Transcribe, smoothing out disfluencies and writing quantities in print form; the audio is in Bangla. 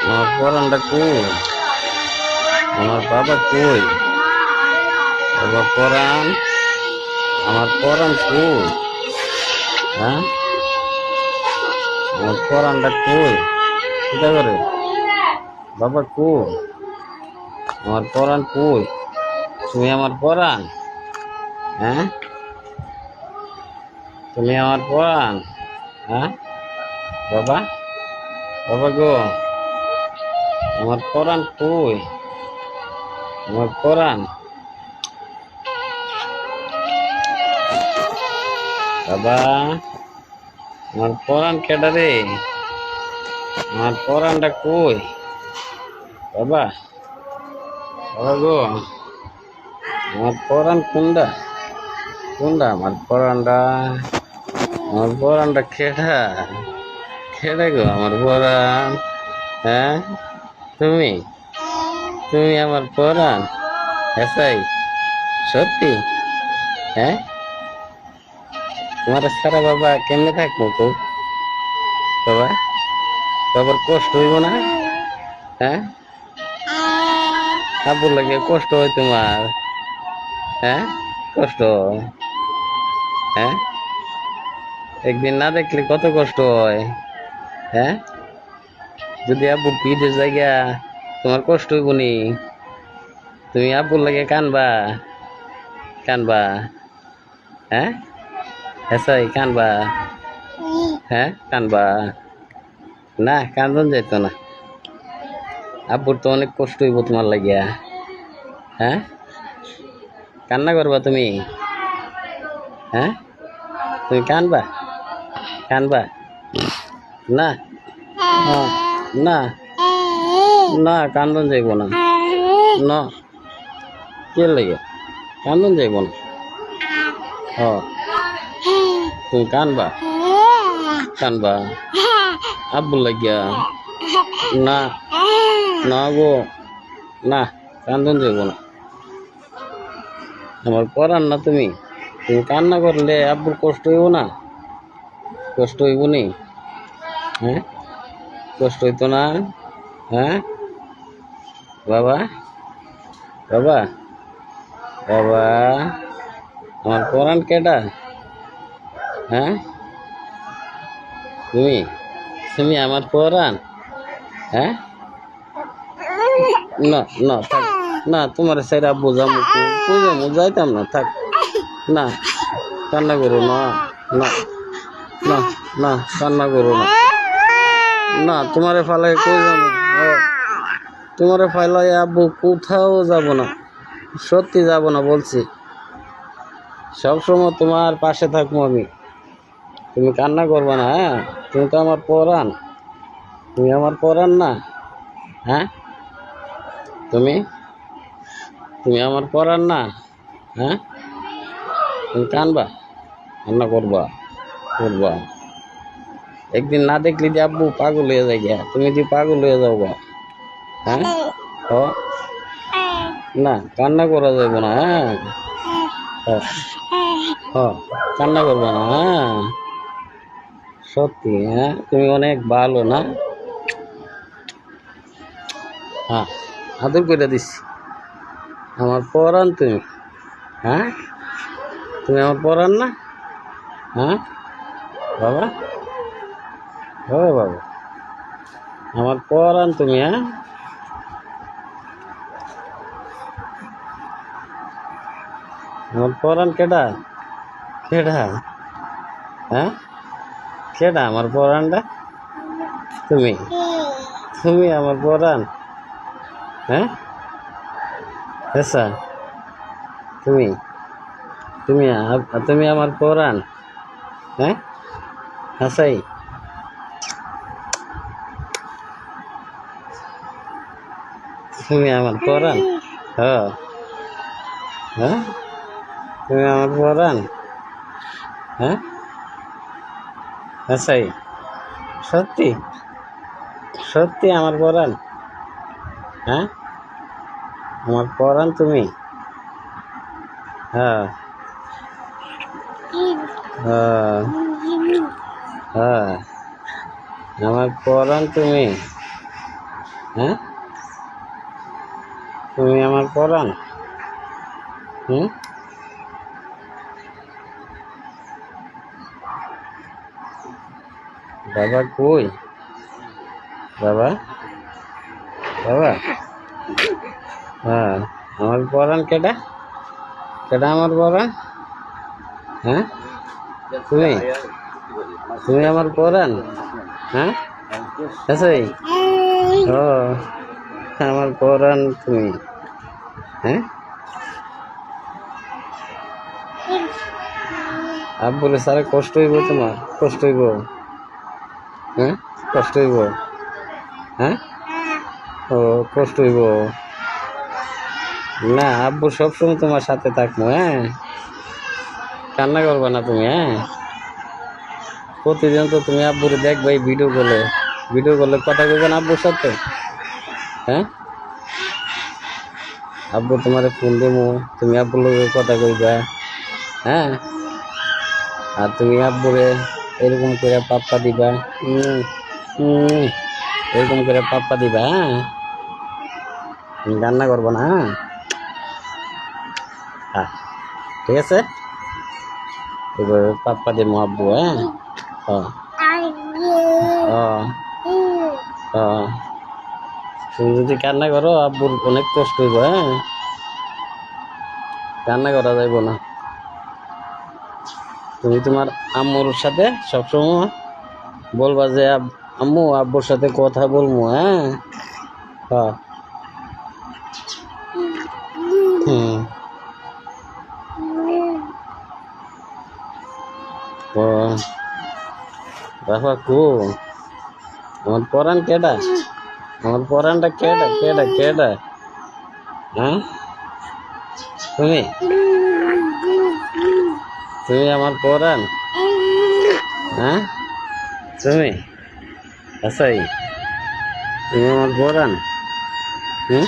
আমার পরানটা কই? আমার বাবা কই? বাবা পরান, আমার পরান কই? হ্যাঁ, আমার পরানটা কই? কোথা করে? বাবা কই? আমার পরান কই? তুমি আমার পরান? হ্যাঁ, তুমি আমার পরান? হ্যাঁ, বাবা, বাবা গো, আমার পরান কই? আমার পরান, বাবা, আমার পরান কেডা রে? আমার পরানটা কই? বাবা, বাবা গো, আমার পরান কোনটা? কোনটা আমার পরানটা? আমার পরানটা কেডা? কেডা গো আমার পরান? হ্যাঁ, তুমি তুমি আমার পরান? এসাই সত্যি? হ্যাঁ, তোমার সারা বাবা কেমনে থাকবো তো? বাবা, বাবার কষ্ট হইব না? হ্যাঁ, আব্বুর লাগে কষ্ট হয় তোমার? হ্যাঁ, কষ্ট হয়? হ্যাঁ, একদিন না দেখলে কত কষ্ট হয়? হ্যাঁ, যদি আব্বু বিদেশ জায়গা তোমার কষ্ট হইব নি? তুমি আব্বুর লাগে কানবা? কানবা? হ্যাঁ, এসাই কানবা? হ্যাঁ, কানবা? না, কান্দন যাইত না। আব্বুর তো অনেক কষ্ট হইব তোমার লাগিয়া। হ্যাঁ, কান্না করবা তুমি? হ্যাঁ, তুমি কানবা? কানবা? না, হ্যাঁ, না, না, কান্দন যাইব না। না, কে লাগে কান্দন যাইব না? ও, তুমি কানবা? কানবা? আব্বুর লাগিয়া? না, না গো, না, কান্দন যাইব না। আমার পরান না তুমি? তুমি কান্না করলে আব্বুর কষ্ট হইব না? কষ্ট হইব নি? হ্যাঁ, কষ্ট হইতো না? হ্যাঁ, বাবা, বাবা, বাবা, আমার পরান কেডা? হ্যাঁ, তুমি তুমি আমার পরান? হ্যাঁ, না, না, থাক, না, তোমার সাইড আব্বু যাবো, কই যাবো, যাইতাম না, থাক, না, কান্না করো না, না, না, না, কান্না করো না, না, তোমারে ফালাই কই যাবো? তোমারে ফালাই আব্বু কোথাও যাব না, সত্যি যাব না বলছি। সবসময় তোমার পাশে থাকবো আমি। তুমি কান্না করবে না? হ্যাঁ, তুমি তো আমার পরান। তুমি আমার পরান না? হ্যাঁ, তুমি তুমি আমার পরান না? হ্যাঁ, তুমি কানবা? কান্না করবা? করবা? একদিন না দেখলি যে আব্বু পাগল হয়ে যায় গিয়া, তুমি যে পাগল হয়ে যাও গা। হ্যাঁ, হ, না, কান্না করা যাবে না। হ্যাঁ, হ, হ, কান্না করবা না। হ্যাঁ, সত্যি? হ্যাঁ, তুমি অনেক ভালো না? হ্যাঁ, আদর করে দিচ্ছি। আমার পরান তুমি? হ্যাঁ, তুমি আমার পরান না? হ্যাঁ, বাবা, ও বাবা, আমার পরান তুমি? হ্যাঁ, আমার পরান কেডা? কেডা? হ্যাঁ, কেডা আমার পরানটা? তুমি তুমি আমার পরান? হ্যাঁ, আচ্ছা, তুমি তুমি তুমি আমার পরান? হ্যাঁ, হাসাই, তুমি আমার পরান? হ্যাঁ, হ্যাঁ, তুমি আমার পরান? হ্যাঁ, হাসাই, সত্যি? সত্যি আমার পরান? হ্যাঁ, আমার পরান তুমি? হ্যাঁ, হ্যাঁ, হ্যাঁ, আমার পরান তুমি? হ্যাঁ, তুমি আমার পরাণ। হুম, বাবা কই? বাবা, বাবা, হ্যাঁ, আমার পরাণ কেটা? কেটা আমার পরাণ? হ্যাঁ, তুমি তুমি আমার পরাণ? হ্যাঁ, আছে? ও, আমার পরাণ তুমি। হ্যাঁ, আব্বুরে সারা কষ্ট হইব, তোমার কষ্ট হইব। হ্যাঁ, কষ্ট হইব। হ্যাঁ, ও, কষ্ট হইব। না, আব্বু সবসময় তোমার সাথে থাকবো। হ্যাঁ, কান্না করবে না তুমি। হ্যাঁ, প্রতিদিন তো তুমি আব্বুরে দেখবে ভিডিও কলে। ভিডিও কলে কথা কইবে না আব্বুর সাথে? হ্যাঁ, আব্বু তোমার ফোন দেবো, তুমি আব্বুর লোকের কথা কইবা। হ্যাঁ, আর তুমি আব্বুরে এরকম করে পাপ্পা দিবা। উম, উম, এরকম করে পাপ্পা দিবা। হ্যাঁ, তুমি কান্না করবো না। হ্যাঁ, হ্যাঁ, ঠিক আছে, এবার পাপ্পা দেবো আব্বু। হ্যাঁ, হ্যাঁ, হ্যাঁ, হ্যাঁ। তুমি যদি কান্না করো আব্বুর অনেক কষ্ট হইব। হ্যাঁ, কান্না করা যাইব না। তুমি তোমার আম্মুর সাথে সবসময় বলবা যে আম্মু আব্বুর সাথে কথা বলবো। হ্যাঁ, হ্যাঁ, হুম, ও, রাফা কু, আমার পরাণ কেডা? আমার পরাণটা কেডা? কেডা? কেডা? হ্যাঁ, তুমি তুমি আমার পরাণ? হ্যাঁ, তুমি আসাই, তুমি আমার পরাণ। হুম,